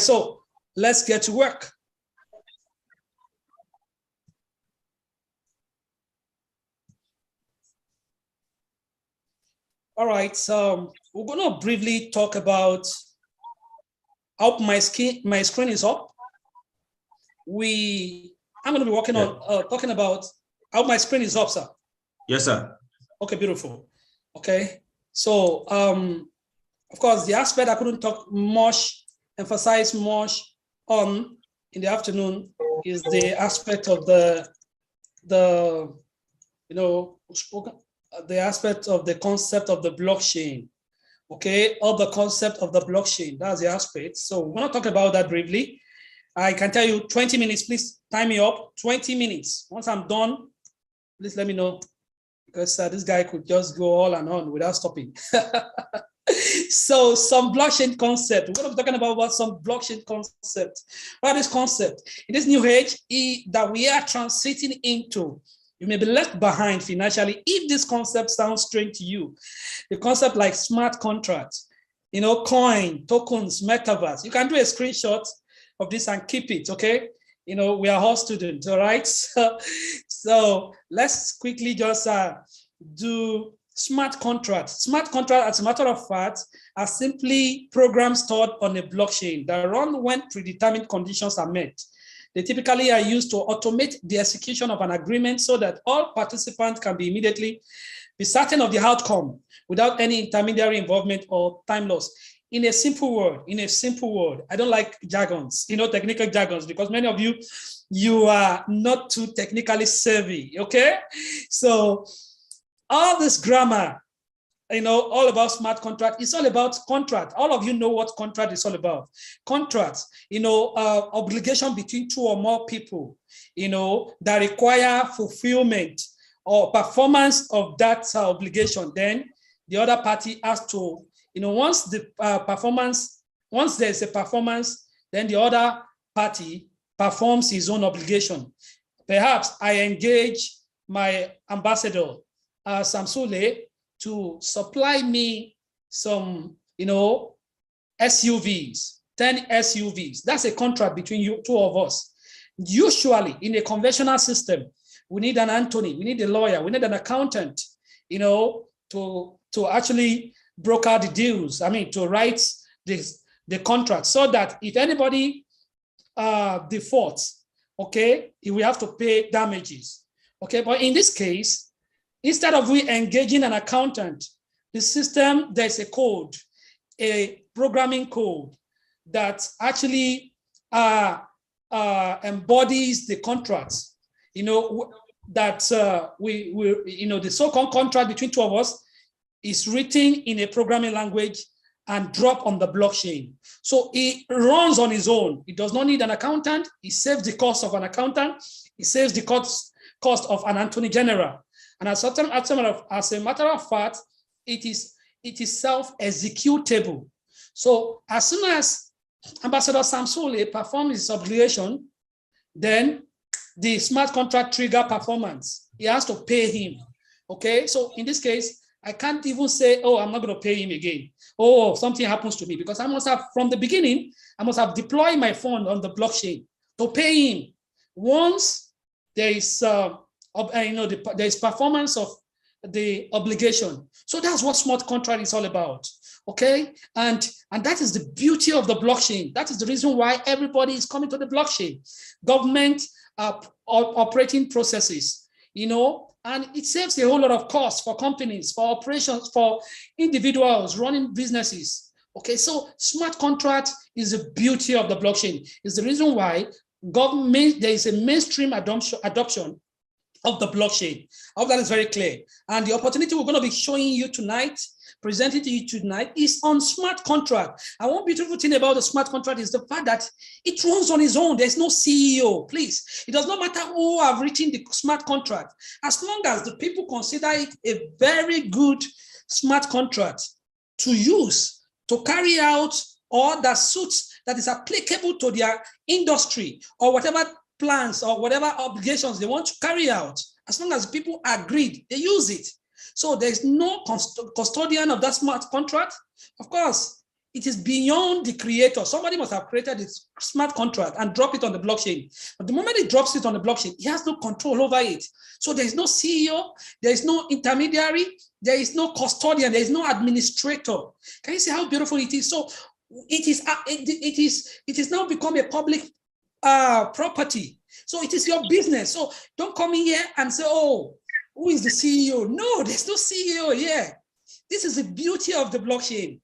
so let's get to work. All right, so we're going to briefly talk about how my screen is up. I'm going to be working on talking about how my screen is up, sir. Yes, sir. Okay, beautiful. Okay, so of course, the aspect I couldn't emphasize much on in the afternoon is the aspect of the aspect of the concept of the blockchain. Okay, or the concept of the blockchain. That's the aspect. So we're going to talk about that briefly. I can tell you 20 minutes. Please time me up. 20 minutes. Once I'm done, please let me know, because this guy could just go all and on without stopping. So some blockchain concept. We're going to be talking about some blockchain concept. What is concept? In this new age that we are transiting into, you may be left behind financially if this concept sounds strange to you. The concept like smart contracts, coin, tokens, metaverse. You can do a screenshot of this and keep it, okay? We are all students, all right? So let's quickly just do smart contracts. Smart contracts, as a matter of fact, are simply programs stored on a blockchain that run when predetermined conditions are met. They typically are used to automate the execution of an agreement so that all participants can be immediately be certain of the outcome without any intermediary involvement or time loss. In a simple word, I don't like jargons, technical jargons, because many of you are not too technically savvy, okay? So all this grammar, all about smart contract. It's all about contract. All of you know what contract is all about. Contracts, obligation between two or more people, that require fulfillment or performance of that obligation. Then the other party has to, once there's a performance, then the other party performs his own obligation. Perhaps I engage my ambassador, Sule, to supply me some, SUVs, 10 SUVs. That's a contract between two of us. Usually, in a conventional system, we need an attorney, we need a lawyer, we need an accountant, to actually broker the deals. To write the contract, so that if anybody defaults, okay, we have to pay damages. Okay, but in this case, instead of we engaging an accountant, the system, there's a code, a programming code that actually embodies the contracts, that the so-called contract between two of us is written in a programming language and drop on the blockchain. So it runs on its own. It does not need an accountant. It saves the cost of an accountant. It saves the cost of an attorney general. And as a matter of fact, it is self-executable. So as soon as Ambassador Sule performs his obligation, then the smart contract trigger performance. He has to pay him. Okay, so in this case, I can't even say, oh, I'm not going to pay him again. Oh, something happens to me, because I must have, from the beginning, I must have deployed my fund on the blockchain to pay him. Once there is there is performance of the obligation. So that's what smart contract is all about. Okay, and that is the beauty of the blockchain. That is the reason why everybody is coming to the blockchain. Government operating processes, and it saves a whole lot of costs for companies, for operations, for individuals running businesses. Okay, so smart contract is the beauty of the blockchain. It's the reason why there is a mainstream adoption of the blockchain. I hope that is very clear. And the opportunity we're going to be showing you tonight, presenting to you tonight, is on smart contract. And one beautiful thing about the smart contract is the fact that it runs on its own. There's no CEO, please. It does not matter who have written the smart contract. As long as the people consider it a very good smart contract to use, to carry out, or that suits, that is applicable to their industry, or whatever plans or whatever obligations they want to carry out, as long as people agreed, they use it. So there's no custodian of that smart contract. Of course, It is beyond the creator. Somebody must have created this smart contract and drop it on the blockchain. But the moment he drops it on the blockchain, he has no control over it. So there is no CEO, there is no intermediary, there is no custodian, there is no administrator. Can you see how beautiful it is? So it is now become a public property. So it is your business. So don't come in here and say, oh, who is the CEO? No, there's no CEO here. This is the beauty of the blockchain.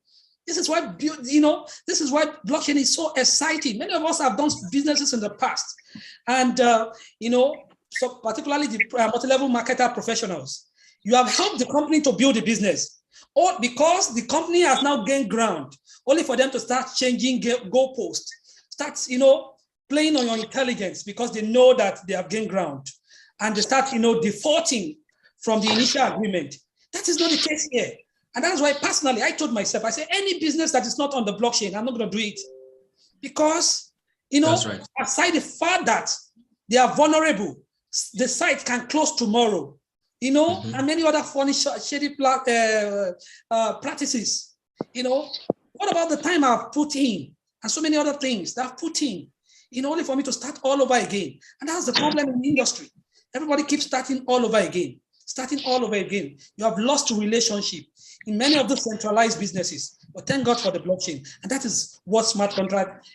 This is why, this is why blockchain is so exciting. Many of us have done businesses in the past. And, so particularly the multi-level marketer professionals, you have helped the company to build a business. Or because the company has now gained ground, only for them to start changing goalposts, start, playing on your intelligence because they know that they have gained ground. And they start, defaulting from the initial agreement. That is not the case here. And that's why personally, I told myself, I said, any business that is not on the blockchain, I'm not going to do it. Because, right, aside the fact that they are vulnerable, the site can close tomorrow, and many other funny, shady practices, What about the time I've put in and so many other things that I've put in, only for me to start all over again. And that's the problem in the industry. Everybody keeps starting all over again. You have lost relationship in many of the centralized businesses, but thank God for the blockchain. And that is what smart contract,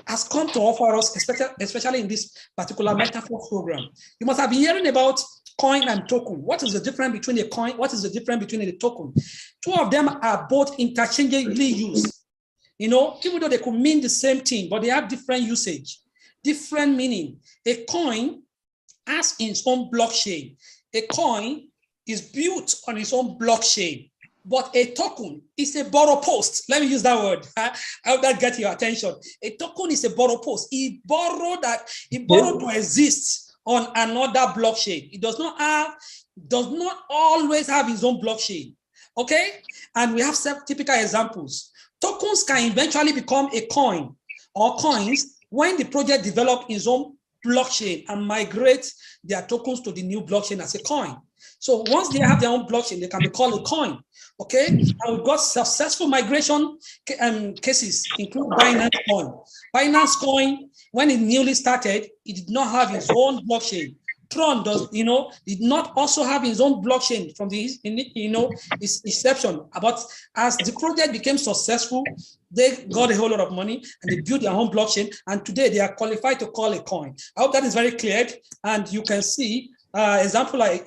has come to offer us, especially in this particular metaphor program. You must have been hearing about coin and token. What is the difference between a coin? What is the difference between a token? Two of them are both interchangeably used. Even though they could mean the same thing, but they have different usage, different meaning. A coin has its own blockchain. A coin is built on its own blockchain, but a token is a borrow post. Let me use that word. I hope that gets your attention. A token is a borrow post. It borrowed to exist on another blockchain. It does not always have its own blockchain. Okay? And we have some typical examples. Tokens can eventually become a coin or coins when the project develops its own blockchain and migrate their tokens to the new blockchain as a coin. So once they have their own blockchain, they can be called a coin. Okay, and we've got successful migration cases, including Binance Coin. Binance Coin, when it newly started, it did not have its own blockchain. Tron did not also have its own blockchain from its inception. But as the project became successful, they got a whole lot of money and they built their own blockchain. And today they are qualified to call a coin. I hope that is very clear. And you can see example like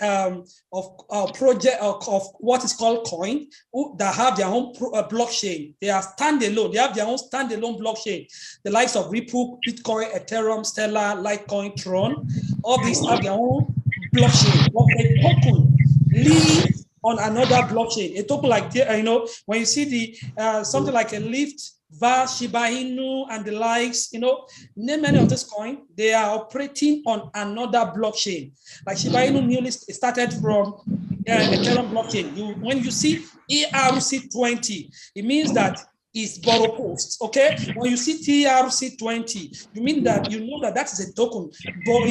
of project of what is called coin that have their own blockchain. They are standalone. They have their own standalone blockchain. The likes of Ripple, Bitcoin, Ethereum, Stellar, Litecoin, Tron. All these have their own blockchain. But a token lives on another blockchain. A token like when you see the something like a Lyft, VAS, Shiba Inu, and the likes, name many of this coin, they are operating on another blockchain. Like Shiba Inu newly started from Ethereum blockchain. When you see ERC20, it means that it's borrow post. Okay, when you see TRC20, you mean that that is a token, but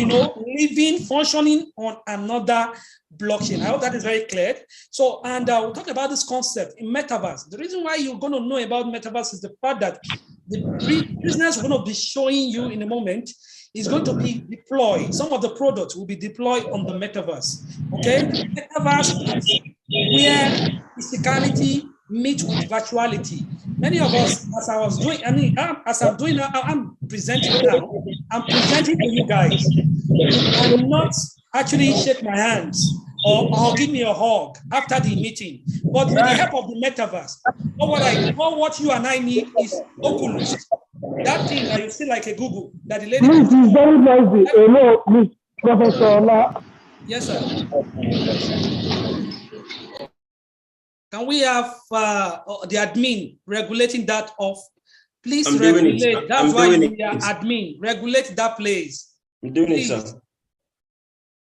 living, functioning on another blockchain. I hope that is very clear. So, and we'll talk about this concept in metaverse. The reason why you're going to know about metaverse is the fact that the business we're going to be showing you in a moment is going to be deployed. Some of the products will be deployed on the metaverse. Okay, metaverse is where physicality meets with virtuality. Many of us, as I was doing, I'm presenting now. I'm presenting to you guys. You cannot actually shake my hands or give me a hug after the meeting. But with the help of the metaverse, all what you and I need is Oculus. That thing that you see like a Google, that the lady. This is very noisy. Hello, Miss Professor. Yes, sir. Can we have the admin regulating that off? Please regulate. That's why we are admin. Regulate that place. I'm doing it, sir.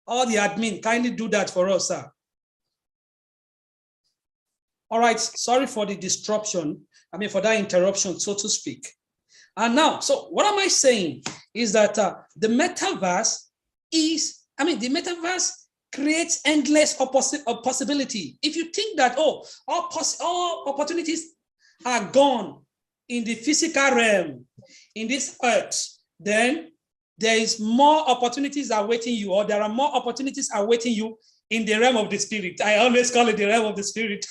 All the admin, kindly do that for us, sir. All right, sorry for the disruption. For that interruption, so to speak. And now, so what am I saying is that the metaverse the metaverse creates endless possibility. If you think that all opportunities are gone in the physical realm, in this earth, then there is more opportunities awaiting you, or there are more opportunities awaiting you in the realm of the spirit. I always call it the realm of the spirit.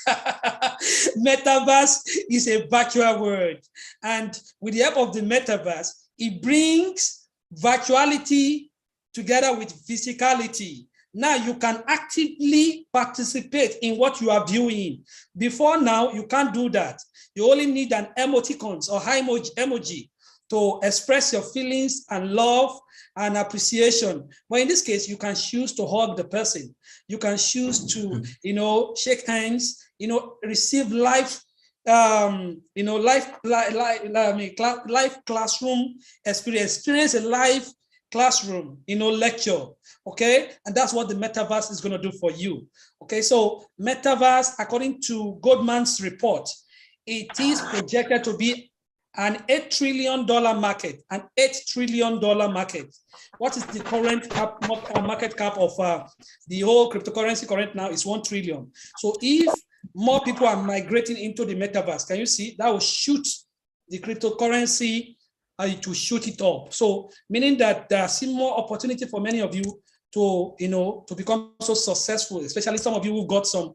Metaverse is a virtual word. And with the help of the metaverse, it brings virtuality together with physicality. Now you can actively participate in what you are viewing. Before now, you can't do that. You only need an emoticons or high emoji to express your feelings and love and appreciation. But in this case, you can choose to hug the person. You can choose to, shake hands, receive life, life classroom experience a live classroom, lecture. Okay, and that's what the metaverse is going to do for you. Okay, so metaverse, according to Goldman's report, it is projected to be an $8 trillion market, an $8 trillion market. What is the current market cap of the whole cryptocurrency current now is 1 trillion. So if more people are migrating into the metaverse, can you see that will shoot the cryptocurrency, to shoot it up. So meaning that there are more opportunity for many of you to, to become so successful, especially some of you who've got some,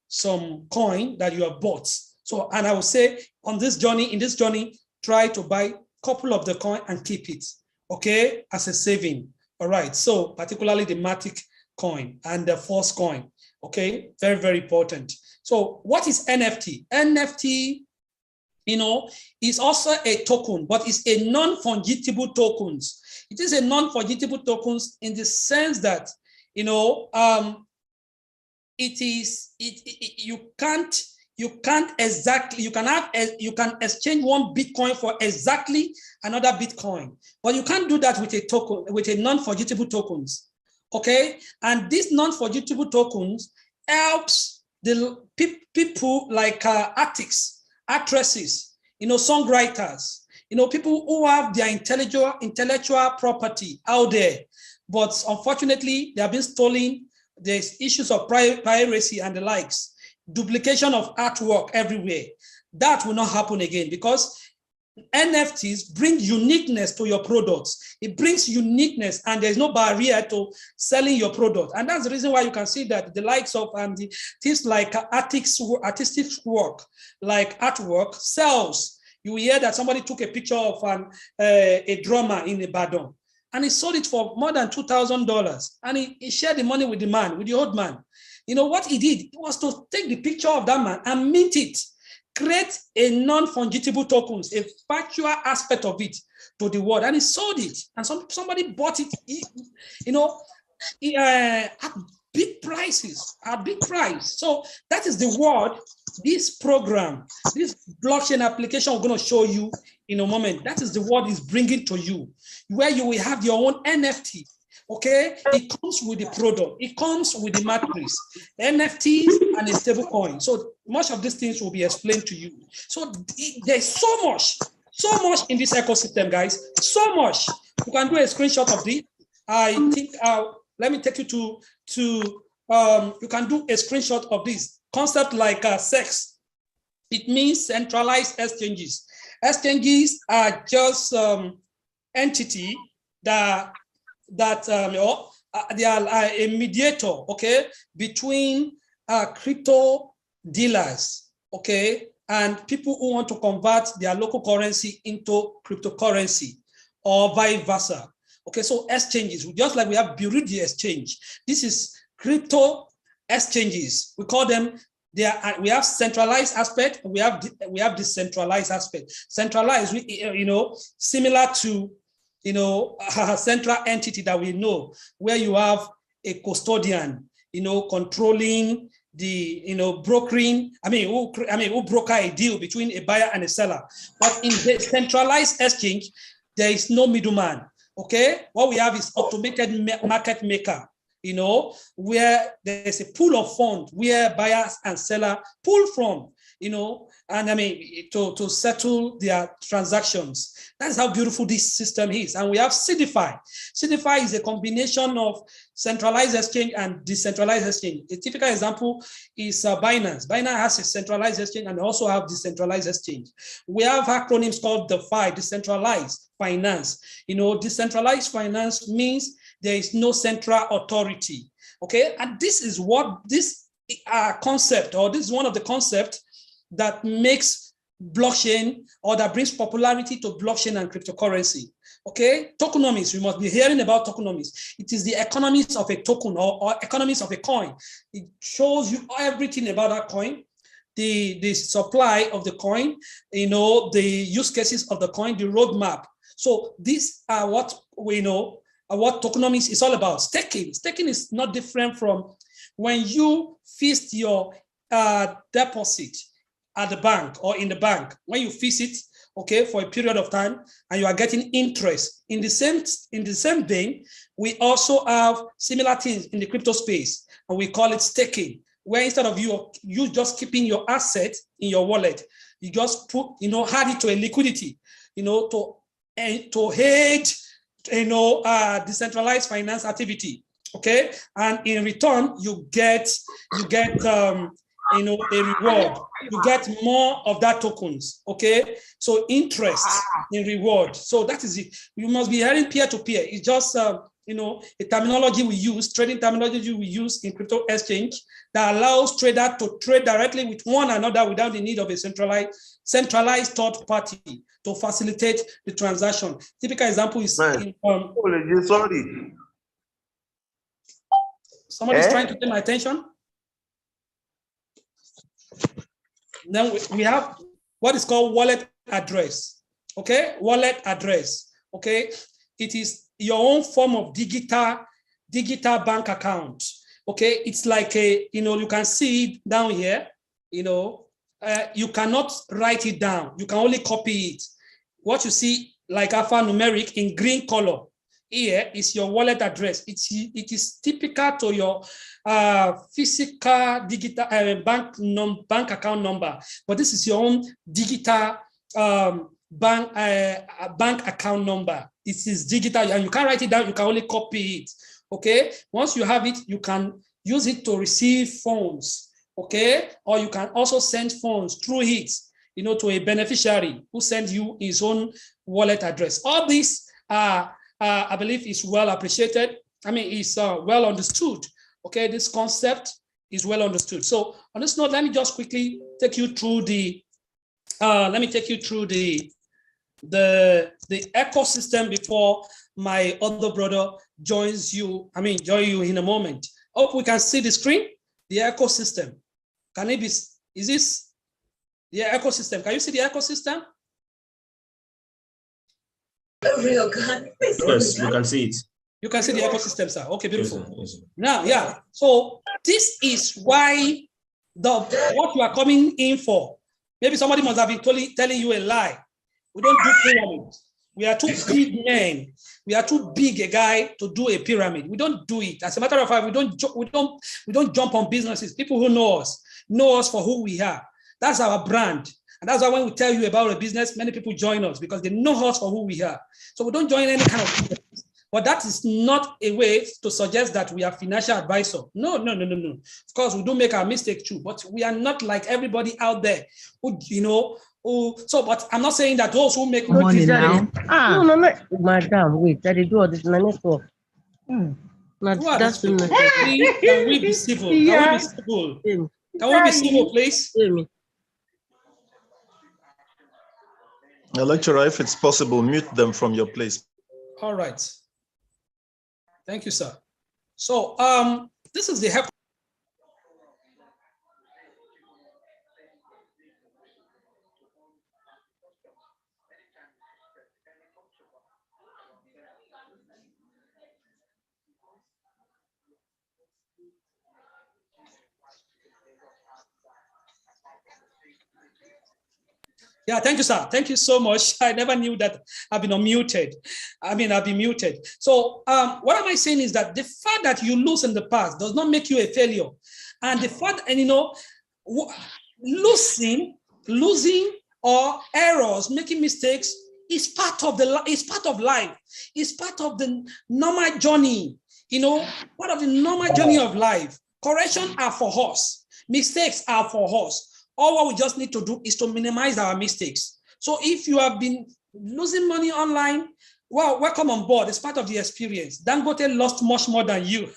some coin that you have bought. So, and I would say in this journey, try to buy a couple of the coin and keep it, okay, as a saving. All right. So particularly the Matic coin and the Force coin. Okay, very, very important. So what is NFT? NFT, is also a token, but it's a non-fungible tokens. It is a non-fungible tokens in the sense that, you can exchange one Bitcoin for exactly another Bitcoin, but you can't do that with a token, with a non-fungible tokens. Okay, and these non-fungible tokens helps the people like artists, actresses, songwriters, people who have their intellectual property out there, but unfortunately they have been stolen. There's issues of piracy and the likes, duplication of artwork everywhere. That will not happen again because NFTs bring uniqueness to your products. It brings uniqueness, and there's no barrier to selling your product. And that's the reason why you can see that the likes of the things like artistic work, like artwork, sells. You will hear that somebody took a picture of a drummer in Ibadan, and he sold it for more than $2,000. And he shared the money with the man, with the old man. What he did was to take the picture of that man and mint it. Create a non-fungible tokens, a virtual aspect of it to the world, and he sold it. And somebody bought it, at big prices, at big price. So that is the word this program, this blockchain application, we're going to show you in a moment. That is the word is bringing to you, where you will have your own NFT. Okay, it comes with the product, it comes with the matrix, NFTs and a stable coin. So much of these things will be explained to you. So there's so much in this ecosystem, guys. So much. You can do a screenshot of this. I think let me take you to you can do a screenshot of this concept like sex. It means centralized exchanges. Exchanges are just entity that they are a mediator, okay, between crypto dealers, okay, and people who want to convert their local currency into cryptocurrency or vice versa. Okay, so exchanges, just like we have Bureau de exchange, this is crypto exchanges. We call them. We have centralized aspect. We have decentralized aspect. Centralized, similar to a central entity that we know, where you have a custodian, controlling the, brokering, who broker a deal between a buyer and a seller. But in the centralized exchange, there is no middleman, okay? What we have is automated market maker, where there's a pool of funds where buyers and seller pull from, and I mean, to settle their transactions. That's how beautiful this system is. And we have CDFI. CDFI is a combination of centralized exchange and decentralized exchange. A typical example is Binance. Binance has a centralized exchange and also have decentralized exchange. We have acronyms called DeFi, decentralized finance. Decentralized finance means there is no central authority. Okay, and this is what this concept, or this is one of the concepts that makes blockchain, or that brings popularity to blockchain and cryptocurrency. Okay, tokenomics, we must be hearing about tokenomics. It is the economics of a token, or economics of a coin. It shows you everything about that coin, the supply of the coin, the use cases of the coin, the roadmap. So these are what we know, what tokenomics is all about. Staking. Staking is not different from when you feast your deposit at the bank or in the bank. When you fix it, okay, for a period of time, and you are getting interest. In the same vein, we also have similar things in the crypto space, and we call it staking, where instead of you just keeping your asset in your wallet, you just put, add it to a liquidity, to aid, decentralized finance activity. Okay, and in return, you get a reward. You get more of that tokens. Okay, so interest in reward. So that is it. You must be hearing peer-to-peer. It's just a terminology we use, trading terminology we use in crypto exchange that allows traders to trade directly with one another without the need of a centralized third party to facilitate the transaction. Typical example is sorry. Somebody's trying to get my attention. Then we have what is called wallet address. Okay, wallet address. Okay, it is your own form of digital bank account. Okay, it's like you can see it down here. You cannot write it down. You can only copy it. What you see like alphanumeric in green color here is your wallet address. It is typical to your physical digital bank account number, but this is your own digital bank account number. It is digital, and you can't write it down. You can only copy it. Okay. Once you have it, you can use it to receive funds. Okay, or you can also send funds through it, to a beneficiary who sends you his own wallet address. All this, I believe, is well appreciated. I mean, it's well understood. Okay, this concept is well understood. So on this note, let me just quickly take you through the ecosystem before my other brother joins you. Join you in a moment. Hope we can see the screen. The ecosystem. Can it be? Is this the ecosystem? Can you see the ecosystem? Yes, we can see it. You can see the ecosystem, sir. Okay, beautiful. Yes, sir. Yes, sir. Now, yeah. So this is why what you are coming in for. Maybe somebody must have been telling you a lie. We don't do pyramids. We are too big men. We are too big a guy to do a pyramid. We don't do it. As a matter of fact, we don't jump on businesses. People who know us for who we are. That's our brand. And that's why when we tell you about a business, many people join us because they know us for who we are. So we don't join any kind of business. But that is not a way to suggest that we are financial advisor. No. Of course, we do make our mistake too, but we are not like everybody out there who, but I'm not saying that those who make money now. No, madam, wait, I did do all this network. That's can we be civil? Yeah. Can we be civil, please? Lecturer, if it's possible, mute them from your place. All right. Thank you, sir. So this is the help. Yeah, thank you, sir. Thank you so much. I never knew that I've been unmuted. I've been muted. So what am I saying is that the fact that you lose in the past does not make you a failure. And the fact, and losing or errors, making mistakes is part of life. It's part of the normal journey. Part of the normal journey of life. Corrections are for us. Mistakes are for us. All what we just need to do is to minimize our mistakes. So if you have been losing money online, well, welcome on board. It's part of the experience. Dangote lost much more than you.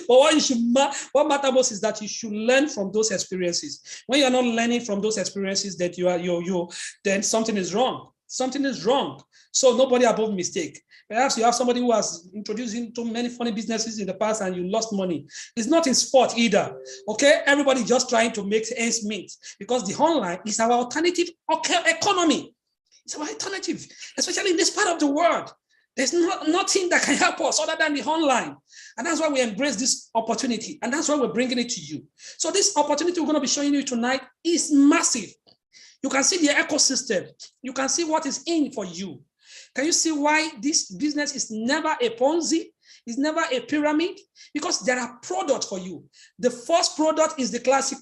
But what matters most is that you should learn from those experiences. When you're not learning from those experiences, that then something is wrong. Something is wrong. So nobody above mistake. Perhaps you have somebody who has introduced you to many funny businesses in the past and you lost money. It's not his fault either. Okay, everybody just trying to make ends meet because the online is our alternative economy. It's our alternative, especially in this part of the world. There's nothing that can help us other than the online. And that's why we embrace this opportunity. And that's why we're bringing it to you. So this opportunity we're going to be showing you tonight is massive. You can see the ecosystem. You can see what is in for you. Can you see why this business is never a Ponzi? It's never a pyramid? Because there are products for you. The first product is the classic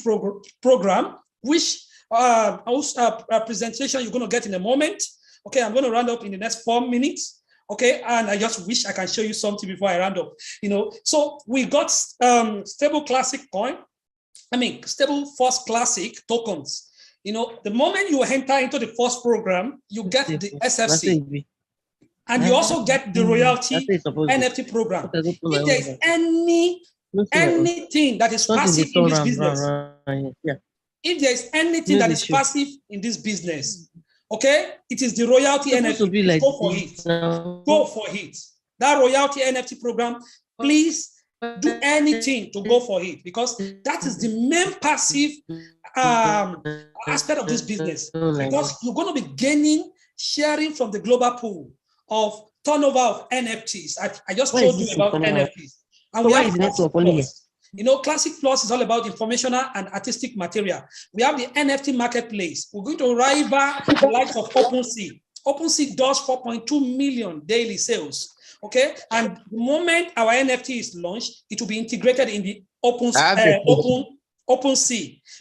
program, which presentation you're going to get in a moment. Okay, I'm going to round up in the next 4 minutes. Okay, and I just wish I can show you something before I round up. So we got stable classic coin. Stable first classic tokens. The moment you enter into the first program, you get the SFC. And you also get the royalty NFT program. If there is anything that is passive in this business, if there is anything that is passive in this business, okay, it is the royalty NFT. Go for it. Go for it. That royalty NFT program, please do anything to go for it because that is the main passive aspect of this business. Because you're going to be gaining, sharing from the global pool of turnover of NFTs. I just told you about NFTs. And we have Classic Plus. Classic Plus is all about informational and artistic material. We have the NFT marketplace. We're going to rival the likes of OpenSea. OpenSea does 4.2 million daily sales. Okay, and the moment our NFT is launched, it will be integrated in the OpenSea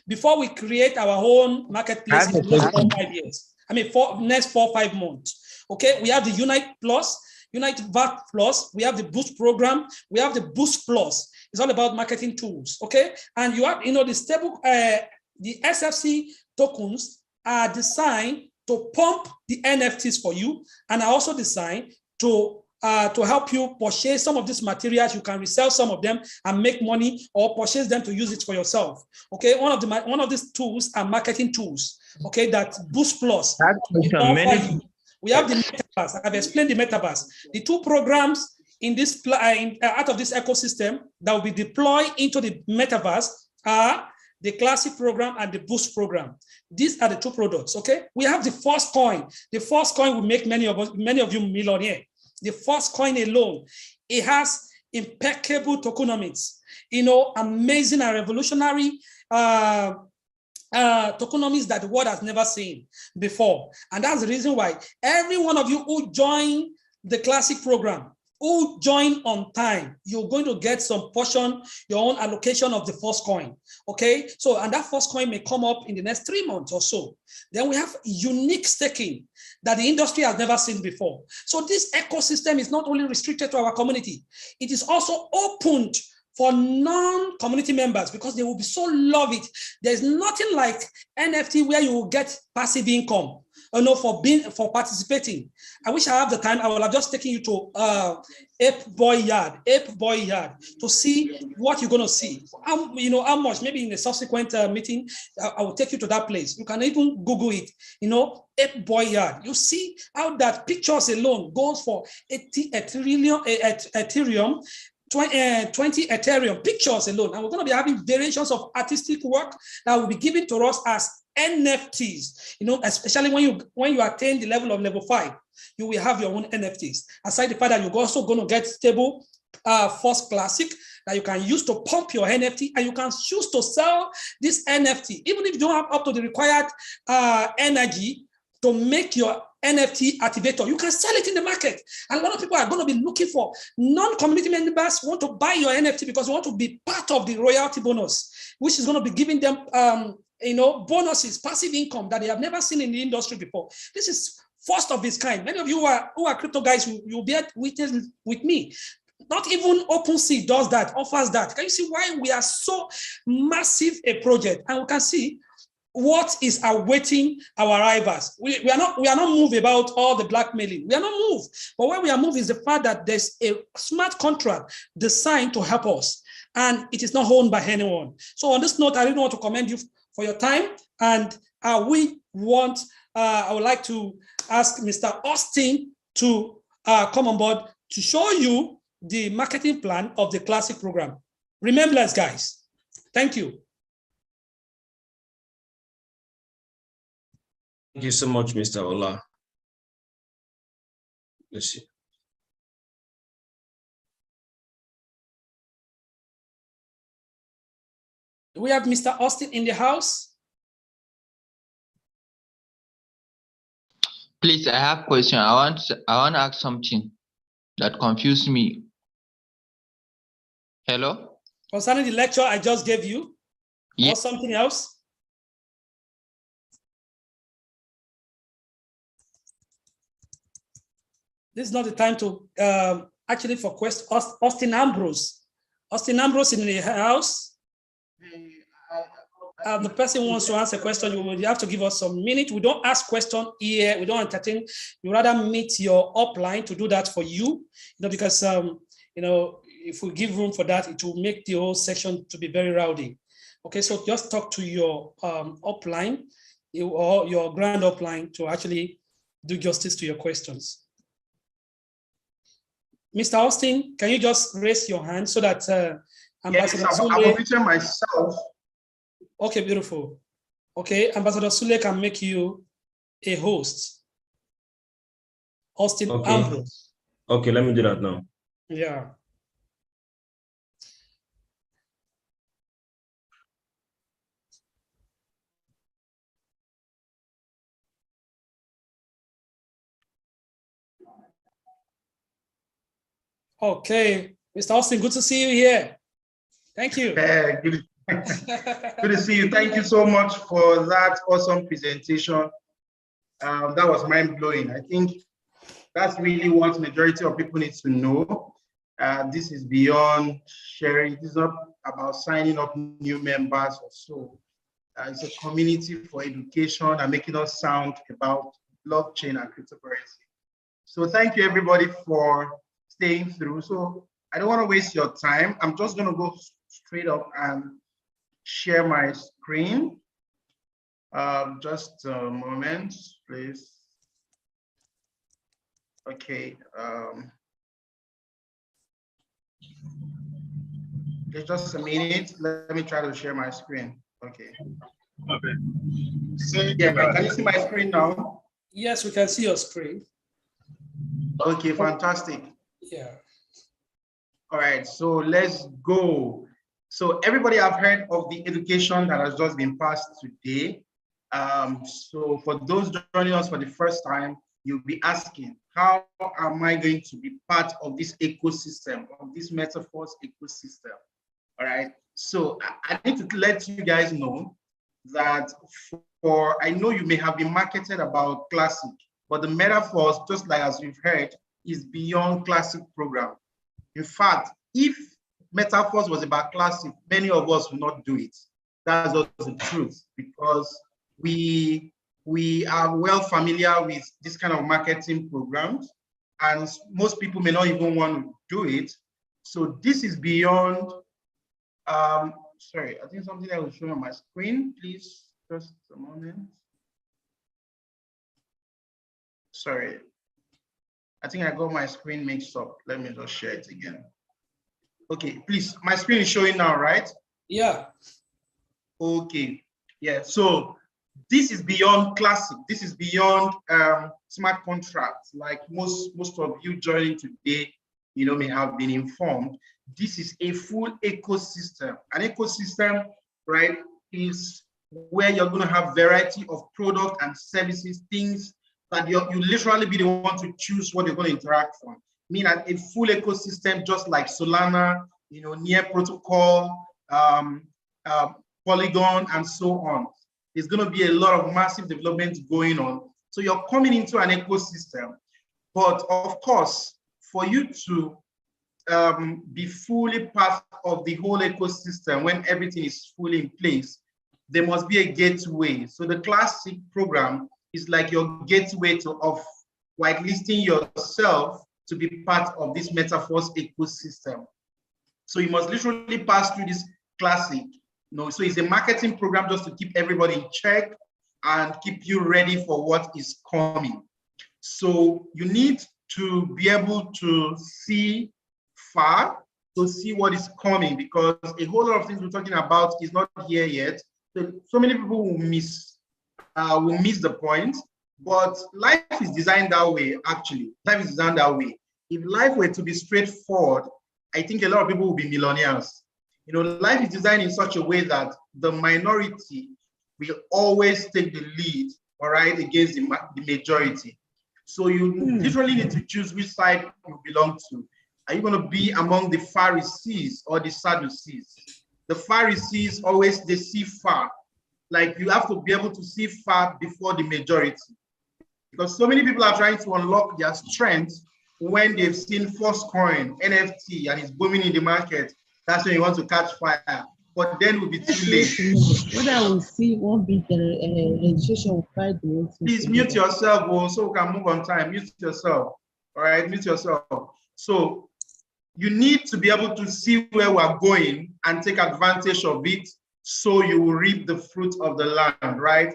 before we create our own marketplace in the next 4 or 5 years. For next 4 or 5 months. Okay, we have the Unite Plus, Unite VAT Plus, we have the Boost program, we have the Boost Plus. It's all about marketing tools. Okay, and you have, the stable, the SFC tokens are designed to pump the NFTs for you, and are also designed to help you purchase some of these materials. You can resell some of them and make money, or purchase them to use it for yourself. Okay, one of these tools are marketing tools. Okay, that Boost Plus. We have the metaverse. I've explained the metaverse. The 2 programs in this out of this ecosystem that will be deployed into the metaverse are the classic program and the Boost program. These are the 2 products. Okay, we have the first coin. The first coin will make many of you millionaire. The first coin alone, it has impeccable tokenomics, amazing and revolutionary tokenomics that the world has never seen before. And that's the reason why every one of you who join the classic program, who join on time, you're going to get some portion, your own allocation of the first coin. Okay, so and that first coin may come up in the next 3 months or so. Then we have unique staking that the industry has never seen before. So this ecosystem is not only restricted to our community, it is also opened for non-community members because they will be so love it. There's nothing like NFT where you will get passive income, for participating. I wish I have the time. I will have just taken you to Ape Boy Yard to see what you're going to see. How much, maybe in a subsequent meeting, I will take you to that place. You can even Google it, Ape Boy Yard. You see how that pictures alone goes for Ethereum, 20 Ethereum pictures alone. And we're going to be having variations of artistic work that will be given to us as NFTs, especially when you attain the level of level 5, you will have your own NFTs. Aside the fact that you're also going to get stable first classic that you can use to pump your NFT, and you can choose to sell this NFT. Even if you don't have up to the required energy, to make your NFT activator. You can sell it in the market. And a lot of people are going to be looking for non-community members want to buy your NFT because they want to be part of the royalty bonus, which is going to be giving them bonuses, passive income that they have never seen in the industry before. This is first of its kind. Many of you who are crypto guys, you'll be witness with me. Not even OpenSea does that, offers that. Can you see why we are so massive a project? And we can see what is awaiting our arrivals. We are not moved about all the blackmailing. We are not moved. But where we are moved is the fact that there's a smart contract designed to help us. And it is not owned by anyone. So on this note, I really want to commend you for your time. And I would like to ask Mr. Austin to come on board to show you the marketing plan of the Classic program. Remember us, guys. Thank you. Thank you so much, Mr. Ola. Let's see. Do we have Mr. Austin in the house? Please, I have a question. I want to ask something that confused me. Hello? Concerning the lecture I just gave you, or something else? This is not the time to actually for Austin Ambrose. Austin Ambrose in the house. The person wants to answer a question. You have to give us some minutes. We don't ask questions here. We don't entertain. You rather meet your upline to do that for you. Because if we give room for that, it will make the whole section to be very rowdy. Okay, so just talk to your upline or your grand upline to actually do justice to your questions. Mr. Austin, can you just raise your hand so that Ambassador Sule... I'm muting myself. Okay, beautiful. Okay, Ambassador Sule can make you a host. Austin Ambrose. Okay, let me do that now. Yeah. Okay, Mr. Austin, good to see you here. Thank you. Good to see you. Thank you so much for that awesome presentation. That was mind-blowing. I think that's really what majority of people need to know. This is beyond sharing. This is not about signing up new members or so. It's a community for education and making us sound about blockchain and cryptocurrency. So thank you everybody for staying through. So I don't want to waste your time. I'm just going to go straight up and share my screen. Just a moment, please. Okay. Just a minute. Let me try to share my screen. Okay. Okay. So, yeah, can you see my screen now? Yes, we can see your screen. Okay, fantastic. Yeah. All right, so let's go. So everybody have heard of the education that has just been passed today. So for those joining us for the first time, you'll be asking, how am I going to be part of this ecosystem, of this metaphors ecosystem? All right, so I need to let you guys know that I know you may have been marketed about Classic, but the metaphors, just like as we've heard, is beyond Classic program. In fact, if metaphors was about Classic, many of us will not do it. That's just the truth, because we are well familiar with this kind of marketing programs, and most people may not even want to do it. So this is beyond, sorry, I think something I will show on my screen, please, just a moment. Sorry, I think I got my screen mixed up. Let me just share it again. Okay, please, my screen is showing now, right? Yeah. Okay, yeah, so this is beyond Classic. This is beyond smart contracts, like most of you joining today, may have been informed. This is a full ecosystem. An ecosystem, right, is where you're going to have variety of product and services, things that you literally be the one to choose what you're going to interact on. Mean a full ecosystem, just like Solana, Near Protocol, Polygon, and so on. There's going to be a lot of massive development going on. So you're coming into an ecosystem, but of course, for you to be fully part of the whole ecosystem when everything is fully in place, there must be a gateway. So the classic program is like your gateway of whitelisting yourself to be part of this Metaverse ecosystem. So you must literally pass through this classic. So it's a marketing program just to keep everybody in check and keep you ready for what is coming. So you need to be able to see far, to see what is coming, because a whole lot of things we're talking about is not here yet. So many people will miss the point, but life is designed that way, actually. Life is designed that way. If life were to be straightforward, I think a lot of people will be millionaires. Life is designed in such a way that the minority will always take the lead, all right, against the majority. So you literally need to choose which side you belong to. Are you going to be among the Pharisees or the Sadducees? The Pharisees always, they see far. Like you have to be able to see far before the majority. Because so many people are trying to unlock their strength when they've seen first coin, NFT, and it's booming in the market. That's when you want to catch fire. But then it will be too late. What I will see won't be the registration will find the Please mute yourself, so we can move on time. Mute yourself. All right, mute yourself. So you need to be able to see where we're going and take advantage of it so you will reap the fruit of the land, right?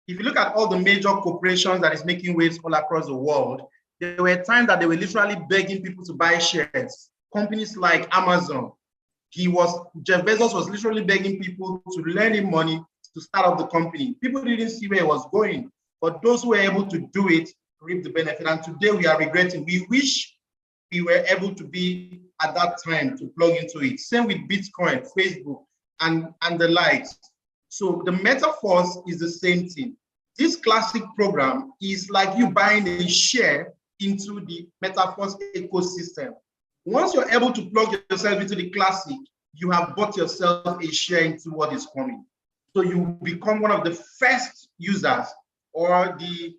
If you look at all the major corporations that is making waves all across the world, there were times that they were literally begging people to buy shares. Companies like Amazon, Jeff Bezos was literally begging people to lend him money to start up the company. People didn't see where it was going, but those who were able to do it reap the benefit. And today we are regretting. We wish we were able to be at that time to plug into it. Same with Bitcoin, Facebook, and the likes. So the Metaverse is the same thing. This classic program is like you buying a share into the Metaverse ecosystem. Once you're able to plug yourself into the classic, you have bought yourself a share into what is coming. So you become one of the first users, or the,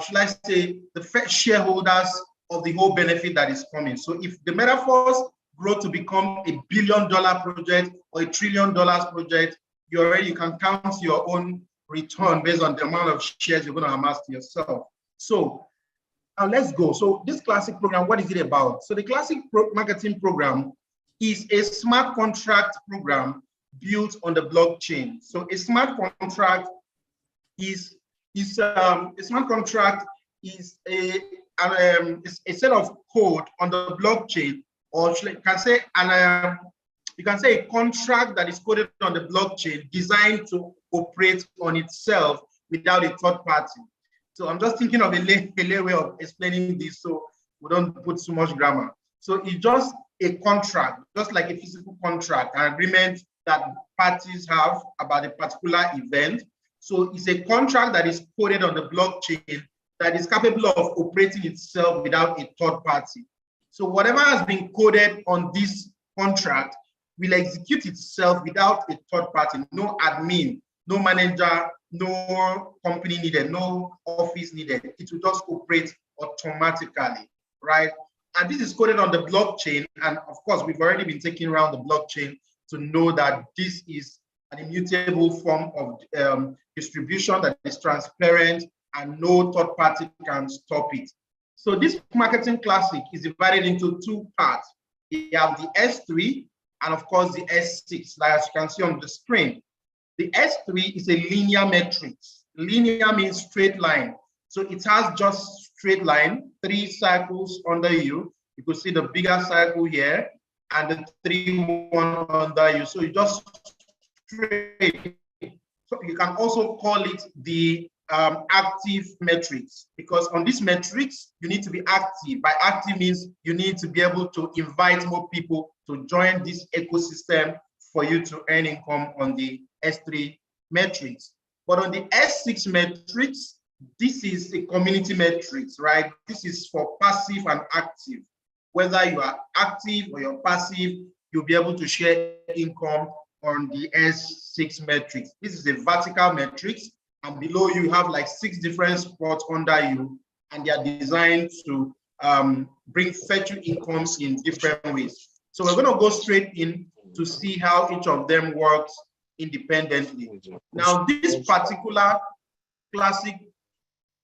should I say, the first shareholders of the whole benefit that is coming. So if the Metaverse grow to become $1 billion project or $1 trillion project, you can count your own return based on the amount of shares you're going to amass to yourself. So now let's go. So this classic program, what is it about? So the classic marketing program is a smart contract program built on the blockchain. So a smart contract is a set of code on the blockchain, or you can say a contract that is coded on the blockchain designed to operate on itself without a third party. So I'm just thinking of a lay way of explaining this so we don't put so much grammar. So it's just a contract, just like a physical contract, an agreement that parties have about a particular event. So it's a contract that is coded on the blockchain that is capable of operating itself without a third party. So whatever has been coded on this contract will execute itself without a third party, no admin, no manager, no company needed, no office needed. It will just operate automatically, right? And this is coded on the blockchain. And of course, we've already been taking around the blockchain to know that this is an immutable form of distribution that is transparent and no third party can stop it. So this marketing classic is divided into two parts. You have the S3 and of course the S6, like as you can see on the screen. The S3 is a linear matrix. Linear means straight line. So it has just straight line, 3 cycles under you. You could see the bigger cycle here and the 3 one under you. So you just straight. So you can also call it the active matrix, because on this matrix, you need to be active. By active means you need to be able to invite more people to join this ecosystem for you to earn income on the S3 matrix. But on the S6 matrix, this is a community matrix, right? This is for passive and active. Whether you are active or you're passive, you'll be able to share income on the S6 matrix. This is a vertical matrix, and below you have like 6 different spots under you, and they are designed to bring fetch incomes in different ways. So we're going to go straight in to see how each of them works independently. Now, this particular classic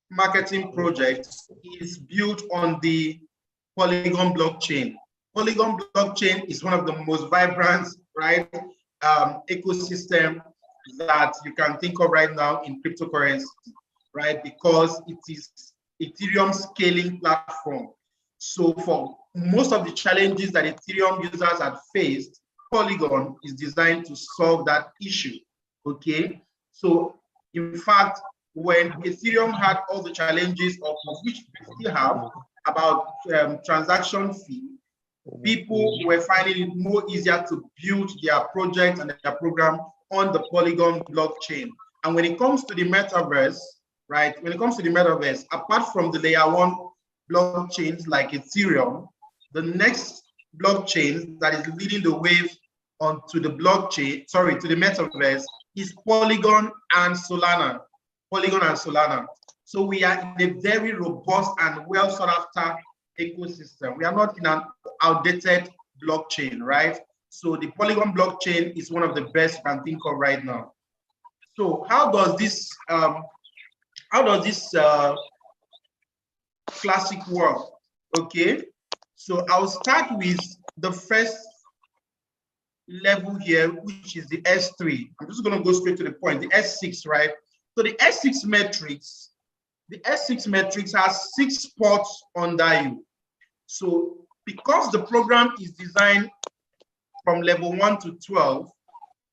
marketing project is built on the Polygon blockchain. Polygon blockchain is one of the most vibrant, right, ecosystem that you can think of right now in cryptocurrency, right? Because it is Ethereum scaling platform. So for most of the challenges that Ethereum users had faced, Polygon is designed to solve that issue, okay? So in fact, when Ethereum had all the challenges of which we still have about transaction fee, people were finding it more easier to build their project and their program on the Polygon blockchain. And when it comes to the metaverse, right, when it comes to the metaverse, apart from the layer 1 blockchains like Ethereum, the next blockchain that is leading the wave onto the blockchain, sorry, to the metaverse is Polygon and Solana. Polygon and Solana. So we are in a very robust and well sought after ecosystem. We are not in an outdated blockchain, right? So the Polygon blockchain is one of the best you can think of right now. So how does this classic work? Okay, so I'll start with the first level here, which is the S3. I'm just going to go straight to the point, the S6, right? So the S6 matrix has 6 spots under you. So because the program is designed from level 1 to 12,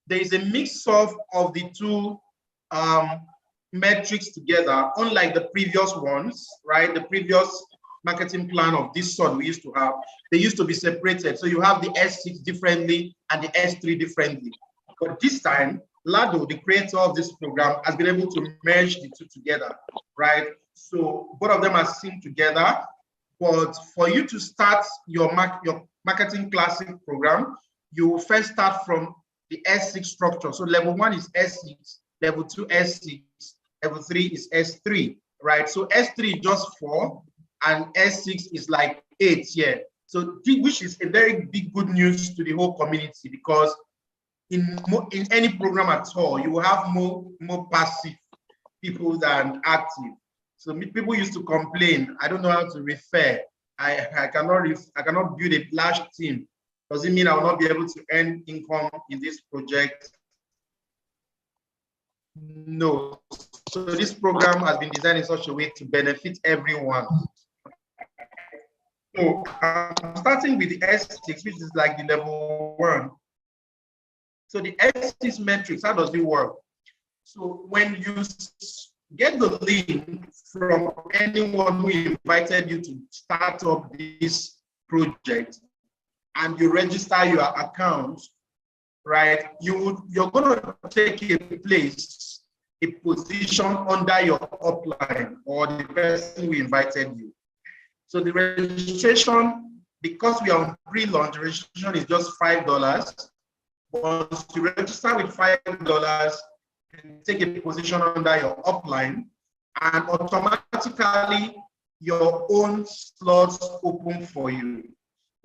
there is a mix of the 2 metrics together, unlike the previous ones, right? The previous marketing plan of this sort we used to have, they used to be separated. So you have the S6 differently and the S3 differently. But this time, Lado, the creator of this program, has been able to merge the 2 together, right? So both of them are synced together. But for you to start your marketing classic program, you will first start from the S6 structure. So level 1 is S6, level 2 S6, level 3 is S3, right? So S3 is just 4 and S6 is like 8 here. So which is a very big good news to the whole community, because in any program at all, you will have more passive people than active. So people used to complain, I don't know how to refer. I cannot build a large team. Does it mean I will not be able to earn income in this project? No. So this program has been designed in such a way to benefit everyone. So I'm starting with the S6, which is like the level 1. So the S6 metrics, how does it work? So when you get the link from anyone who invited you to start up this project and you register your account, right, you're going to take a position under your upline or the person who invited you. So the registration, because we are on pre-launch, the registration is just $5. Once you register with $5, you take a position under your upline, and automatically your own slots open for you.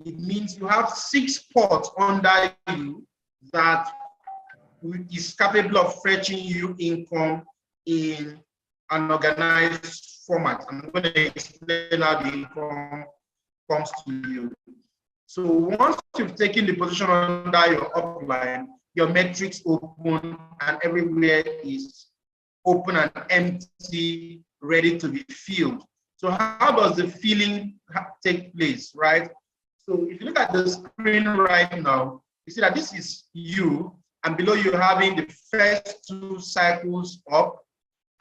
It means you have 6 spots under you that is capable of fetching you income in an organized format. I'm going to explain how the income comes to you. So once you've taken the position under your upline, your metrics open and everywhere is open and empty, ready to be filled. So how does the filling take place, right? So if you look at the screen right now, you see that this is you, and below you having the first 2 cycles up,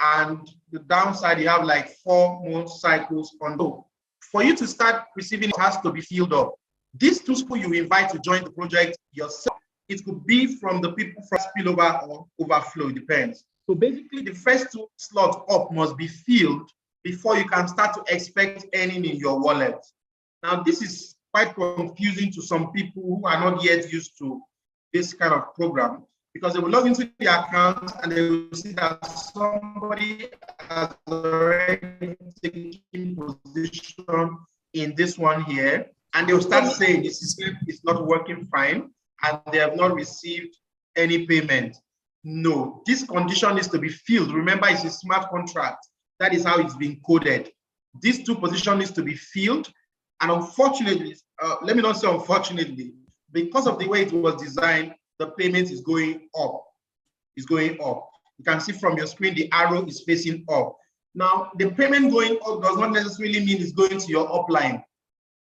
and the downside you have like 4 more cycles on top. For you to start receiving, it has to be filled up. These 2 people you invite to join the project yourself, it could be from the people from spillover or overflow, it depends. So basically, the first 2 slots up must be filled before you can start to expect earning in your wallet. Now, this is quite confusing to some people who are not yet used to this kind of program, because they will log into the account and they will see that somebody has already taken position in this one here, and they will start saying the system is not working fine and they have not received any payment. No, this condition needs to be filled. Remember, it's a smart contract. That is how it's been coded. These 2 positions needs to be filled. And unfortunately, let me not say unfortunately, because of the way it was designed, the payment is going up. It's going up. You can see from your screen, the arrow is facing up. Now, the payment going up does not necessarily mean it's going to your upline.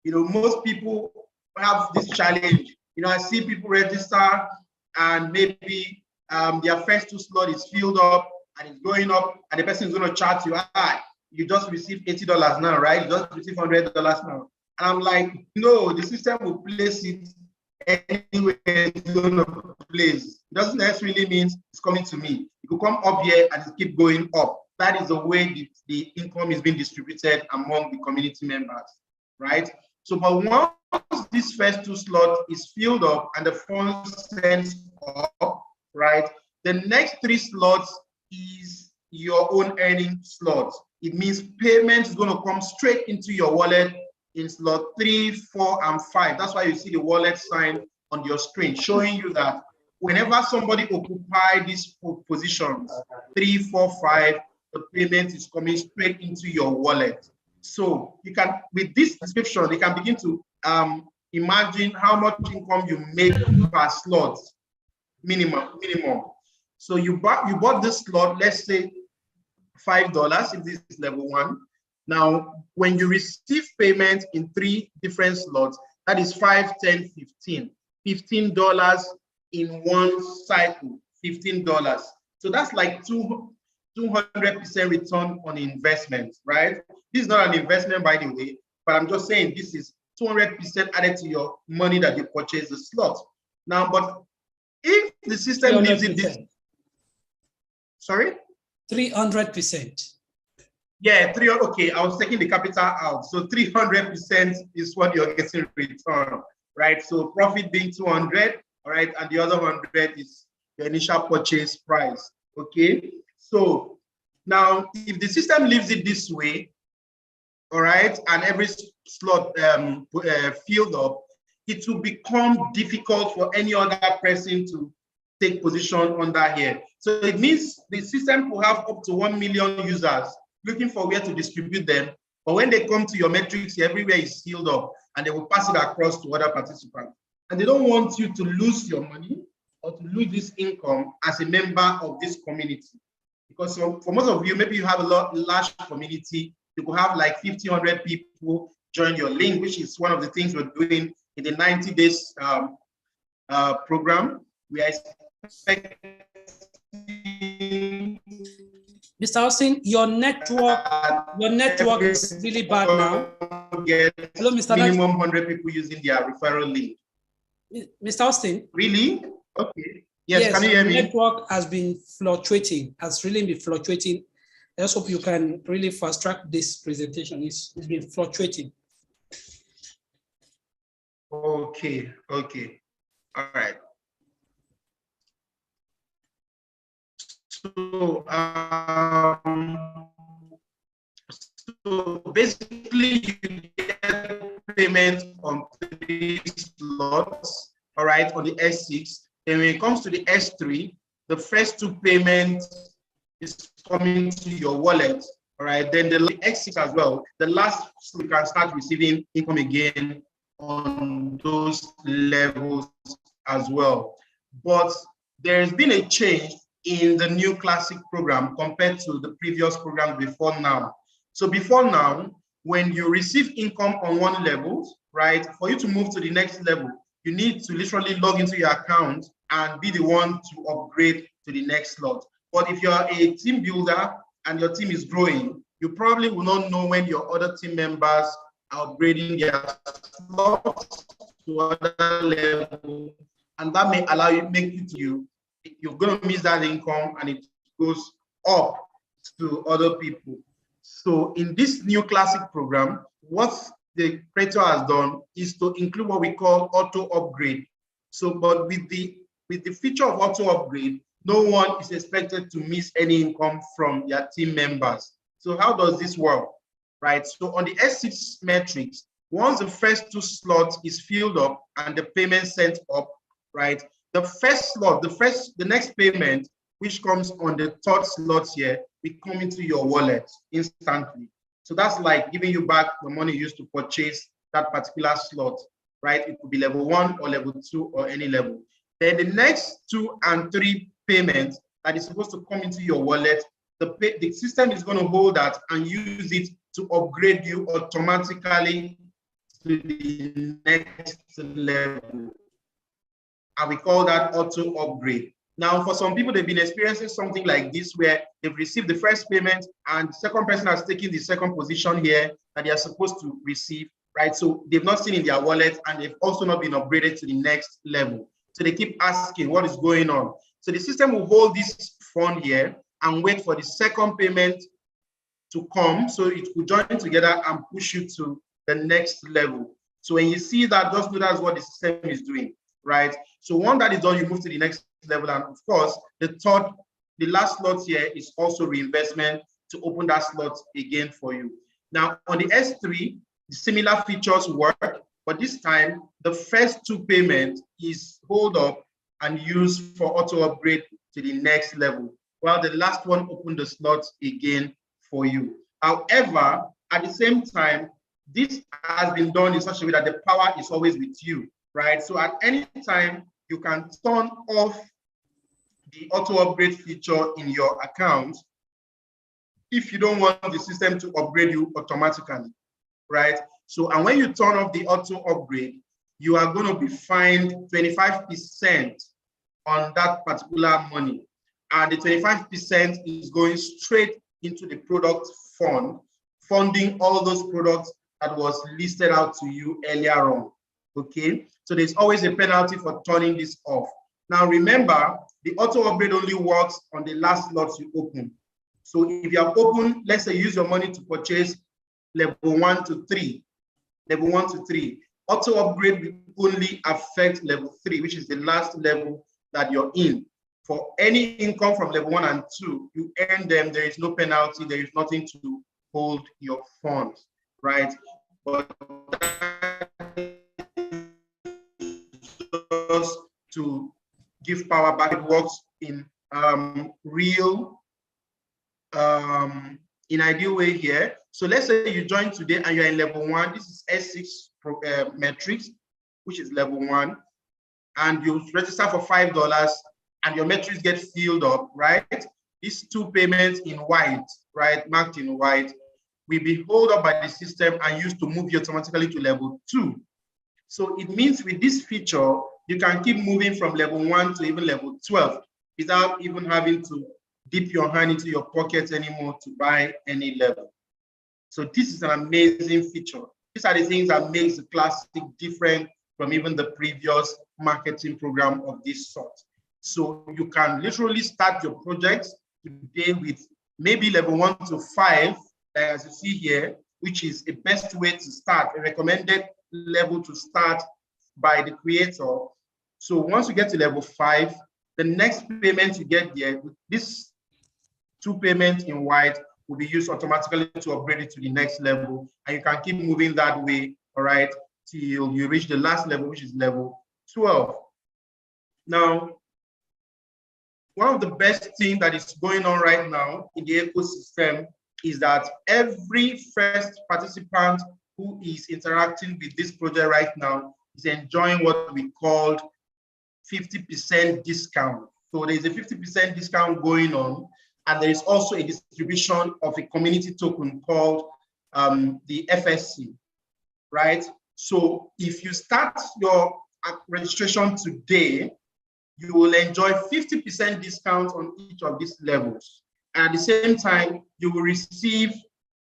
You know, most people have this challenge. You know, I see people register and maybe their first 2 slot is filled up and it's going up, and the person is going to charge you, you just received $80 now, right? You just received $100 now. And I'm like, no, the system will place it anywhere it's going to place. It doesn't necessarily mean it's coming to me. It could come up here and it keep going up. That is the way the income is being distributed among the community members, right? So, but once this first 2 slots is filled up and the funds sent up, right, the next 3 slots is your own earning slots. It means payment is going to come straight into your wallet in slot 3, 4, and 5. That's why you see the wallet sign on your screen, showing you that whenever somebody occupies these positions, 3, 4, 5, the payment is coming straight into your wallet. So you can, with this description, you can begin to imagine how much income you make per slot, minimum. So you bought this slot, let's say $5 if this is level 1. Now, when you receive payment in 3 different slots, that is 5, 10, 15. $15 in one cycle, $15. So that's like 200% return on investment, right? This is not an investment, by the way, but I'm just saying this is 200% added to your money that you purchase the slot. Now, but if the system leaves it this, sorry? 300%. Yeah, okay, I was taking the capital out. So 300% is what you're getting return, right? So profit being 200, all right, and the other 100 is the initial purchase price, okay? So now, if the system leaves it this way, all right, and every slot filled up, it will become difficult for any other person to take position under here. So it means the system will have up to 1 million users looking for where to distribute them. But when they come to your metrics, everywhere is filled up and they will pass it across to other participants. And they don't want you to lose your money or to lose this income as a member of this community. Because for most of you, maybe you have a large community, you could have like 1,500 people join your link, which is one of the things we're doing in the 90 days program. We are expecting. Mr. Austin, your network is really bad now. Hello, Mr. Minimum 100 people using their referral link. Mr. Austin? Really? Okay. Yes, can you hear me? The network has been fluctuating, has really been fluctuating. I just hope you can really fast track this presentation. It's been fluctuating. Okay, all right. So basically you get payment on 3 slots, all right, on the S6. And when it comes to the S3, the first 2 payments is coming to your wallet, all right? Then the S6 as well, the last, so you can start receiving income again on those levels as well. But there's been a change in the new classic program compared to the previous program before now. So before now, when you receive income on one level, right, for you to move to the next level, you need to literally log into your account and be the one to upgrade to the next slot. But if you're a team builder and your team is growing, you probably will not know when your other team members are upgrading their slots to other levels, and that may allow you, you're going to miss that income, and it goes up to other people. So in this new classic program, what the creator has done is to include what we call auto upgrade. So, but with the feature of auto upgrade, no one is expected to miss any income from their team members. So how does this work? Right. So on the S6 metrics, once the first 2 slots is filled up and the payment sent up, right? The first slot, the next payment, which comes on the 3rd slot here, will come into your wallet instantly. So that's like giving you back the money you used to purchase that particular slot, right? It could be level 1 or level 2 or any level. Then the next 2 and 3 payments that is supposed to come into your wallet, the system is going to hold that and use it to upgrade you automatically to the next level. And we call that auto upgrade. Now, for some people, they've been experiencing something like this where they've received the first payment and the second person has taken the second position here that they are supposed to receive, right? So they've not seen in their wallet and they've also not been upgraded to the next level. So they keep asking what is going on. So the system will hold this fund here and wait for the second payment to come. So it will join together and push you to the next level. So when you see that, just know that's what the system is doing, right? So once that is done, you move to the next level. And of course, the last slot here is also reinvestment to open that slot again for you. Now on the S3, the similar features work, but this time the first 2 payments is hold up and used for auto upgrade to the next level, while the last one opened the slot again for you. However, at the same time, this has been done in such a way that the power is always with you, right? So at any time, you can turn off the auto upgrade feature in your account if you don't want the system to upgrade you automatically, right? So, and when you turn off the auto upgrade, you are going to be fined 25% on that particular money. And the 25% is going straight into the product fund, funding all those products that was listed out to you earlier on, okay? So there's always a penalty for turning this off. Now remember, the auto upgrade only works on the last slots you open. So if you have opened, let's say use your money to purchase level 1 to 3, auto upgrade will only affect level 3, which is the last level that you're in. For any income from level 1 and 2, you earn them, there is no penalty, there is nothing to hold your funds, right? But just to give power back, it works in in ideal way here. So let's say you join today and you're in level 1. This is S6 metrics, which is level 1, and you register for $5 and your metrics get filled up, right? These 2 payments in white, right, marked in white, will be held up by the system and used to move you automatically to level 2. So it means with this feature, you can keep moving from level 1 to even level 12 without even having to dip your hand into your pocket anymore to buy any level. So this is an amazing feature. These are the things that makes the Classic different from even the previous marketing program of this sort. So you can literally start your projects today with maybe level 1 to 5, as you see here, which is the best way to start, a recommended level to start by the creator. So once you get to level 5, the next payment you get there, this 2 payments in white will be used automatically to upgrade it to the next level. And you can keep moving that way, all right, till you reach the last level, which is level 12. Now, one of the best things that is going on right now in the ecosystem is that every first participant who is interacting with this project right now is enjoying what we called 50% discount. So there's a 50% discount going on, and there is also a distribution of a community token called the FSC, right? So if you start your registration today, you will enjoy 50% discount on each of these levels. And at the same time, you will receive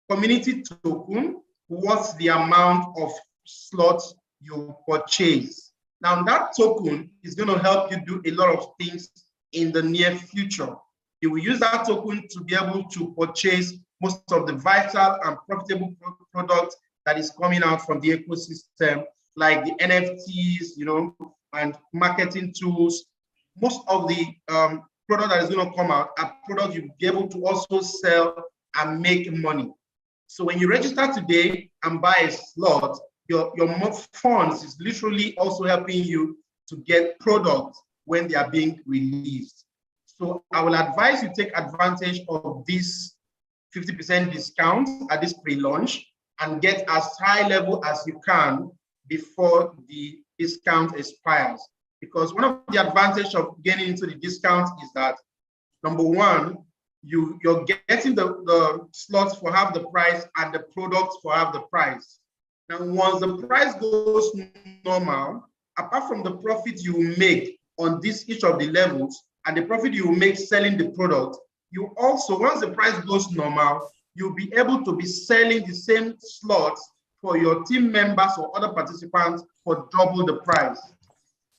community token worth the amount of slots you purchase. Now that token is going to help you do a lot of things in the near future. You will use that token to be able to purchase most of the vital and profitable products that is coming out from the ecosystem, like the NFTs, and marketing tools. Most of the product that is going to come out are products you'll be able to also sell and make money. So when you register today and buy a slot, your funds is literally also helping you to get products when they are being released. So I will advise you take advantage of this 50% discount at this pre-launch and get as high level as you can before the discount expires. Because one of the advantages of getting into the discount is that, number one, you're getting the slots for half the price and the products for half the price. Now, once the price goes normal, apart from the profit you make on each of the levels and the profit you make selling the product, you also, once the price goes normal, you'll be able to be selling the same slots for your team members or other participants for double the price.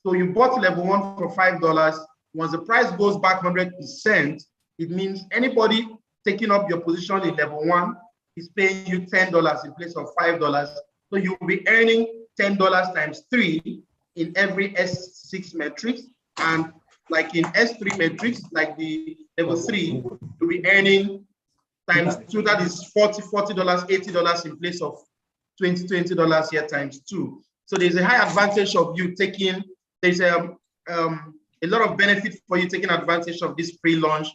So you bought level 1 for $5. Once the price goes back 100%, it means anybody taking up your position in level 1 is paying you $10 in place of $5. So you'll be earning $10 times 3 in every S6 metrics. And like in S3 metrics, like the level 3, you'll be earning times 2, that is $40, $80 in place of $20 here times 2. So there's a high advantage of you taking, there's a lot of benefit for you taking advantage of this pre-launch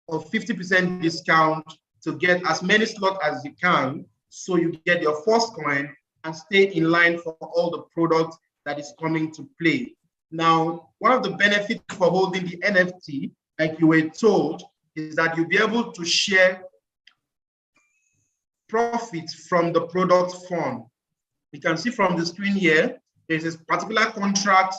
of 50% discount to get as many slots as you can, so you get your first coin and stay in line for all the products that is coming to play. Now, one of the benefits for holding the NFT, like you were told, is that you'll be able to share profits from the product fund. You can see from the screen here, there's this particular contract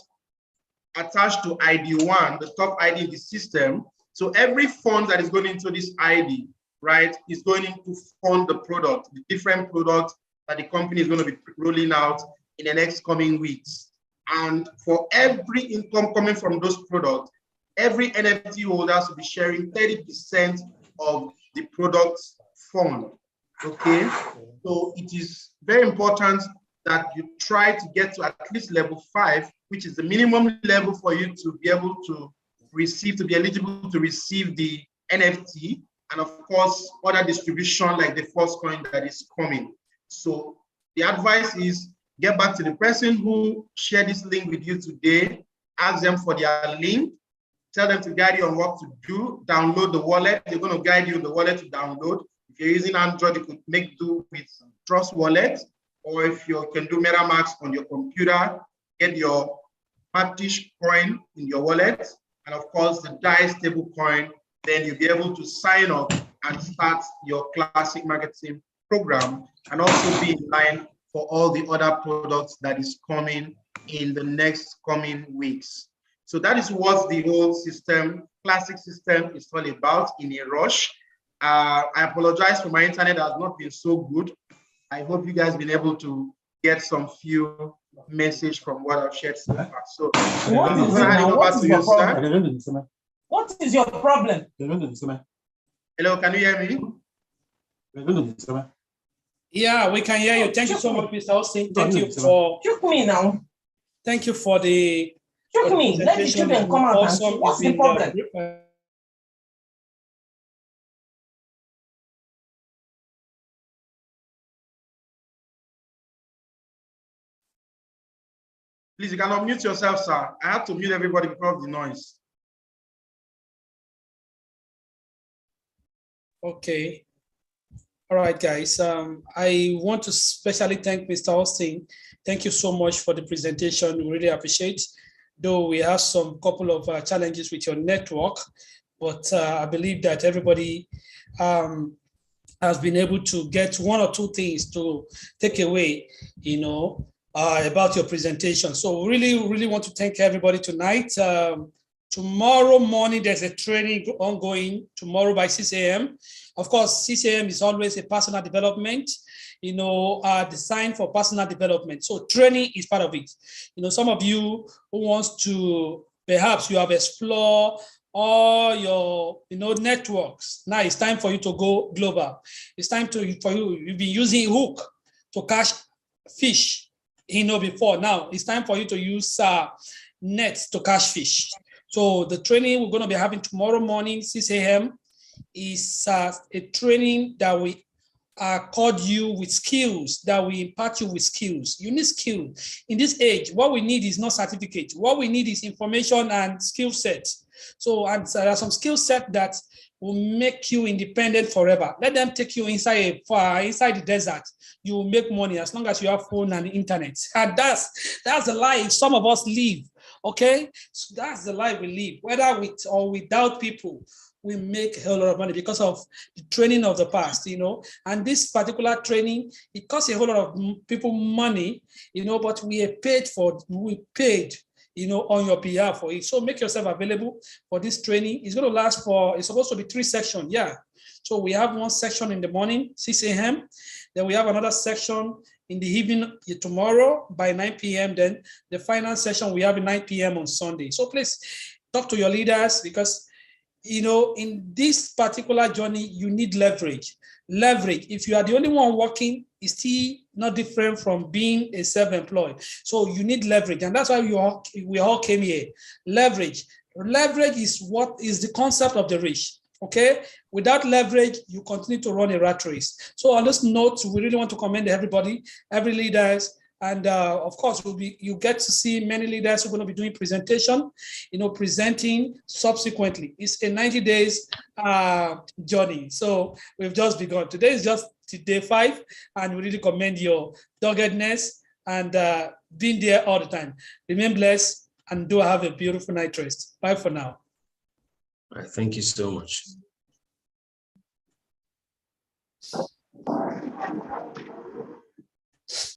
attached to ID1, the top ID in the system. So every fund that is going into this ID, right, is going to fund the product, the different products that the company is going to be rolling out in the next coming weeks. And for every income coming from those products, every NFT holder will be sharing 30% of the product's fund. Okay, so it is very important that you try to get to at least level 5, which is the minimum level for you to be able to receive, to be eligible to receive the NFT, and of course, other distribution like the first coin that is coming. So the advice is get back to the person who shared this link with you today, ask them for their link, tell them to guide you on what to do, download the wallet. They're going to guide you in the wallet to download. If you're using Android, you could make do with Trust Wallet, or if you can do MetaMask on your computer, get your Baptist coin in your wallet, and of course the DAI stable coin, then you'll be able to sign up and start your classic marketing program and also be in line for all the other products that is coming in the next coming weeks. So that is what the whole system, classic system, is all about in a rush. I apologize for my internet has not been so good. I hope you guys have been able to get some few message from what I've shared so far. So what is your problem? What is your problem? Hello, can you hear me? Yeah, we can hear you. Thank you so much, Mr. Austin. Thank you for. Choke me now. Thank you for the. Choke me. Let the children come out and see. What's the problem? Please, you can unmute yourself, sir. I have to mute everybody because of the noise. Okay. All right, guys. I want to especially thank Mr. Austin. Thank you so much for the presentation. We really appreciate. Though we have some couple of challenges with your network, but I believe that everybody has been able to get one or two things to take away, about your presentation. So really want to thank everybody tonight. Tomorrow morning, there's a training ongoing tomorrow by 6 a.m. Of course, 6 a.m. is always a personal development, designed for personal development. So training is part of it. Some of you who wants to, perhaps you have explored all your networks. Now it's time for you to go global. It's time for you. You've been using hook to catch fish, before. Now it's time for you to use nets to catch fish. So the training we're going to be having tomorrow morning, 6 a.m. is a training that we accord you with skills, that we impart you with skills. You need skill. In this age, what we need is not certificate. What we need is information and skill set. So there are some skill set that will make you independent forever. Let them take you inside the desert. You will make money as long as you have phone and internet. And that's the life some of us live. Okay, so that's the life we live, whether with or without people. We make a whole lot of money because of the training of the past, and this particular training, it costs a whole lot of people money, but we paid, on your behalf for it. So make yourself available for this training. It's going to it's supposed to be 3 sections. Yeah. So we have one section in the morning, 6 a.m. Then we have another section in the evening tomorrow by 9 p.m. Then the final session we have at 9 p.m. on Sunday. So please talk to your leaders because, in this particular journey, you need leverage. Leverage. If you are the only one working, is still not different from being a self-employed. So you need leverage. And that's why we all came here. Leverage. Leverage is what is the concept of the rich. Okay, without leverage, you continue to run a rat race. So on this note, we really want to commend everybody, every leaders, and of course, you get to see many leaders who are going to be doing presentation, presenting subsequently. It's a 90 days journey. So we've just begun. Today is just day 5, and we really commend your doggedness and being there all the time. Remain blessed and do have a beautiful night rest. Bye for now. All right, thank you so much.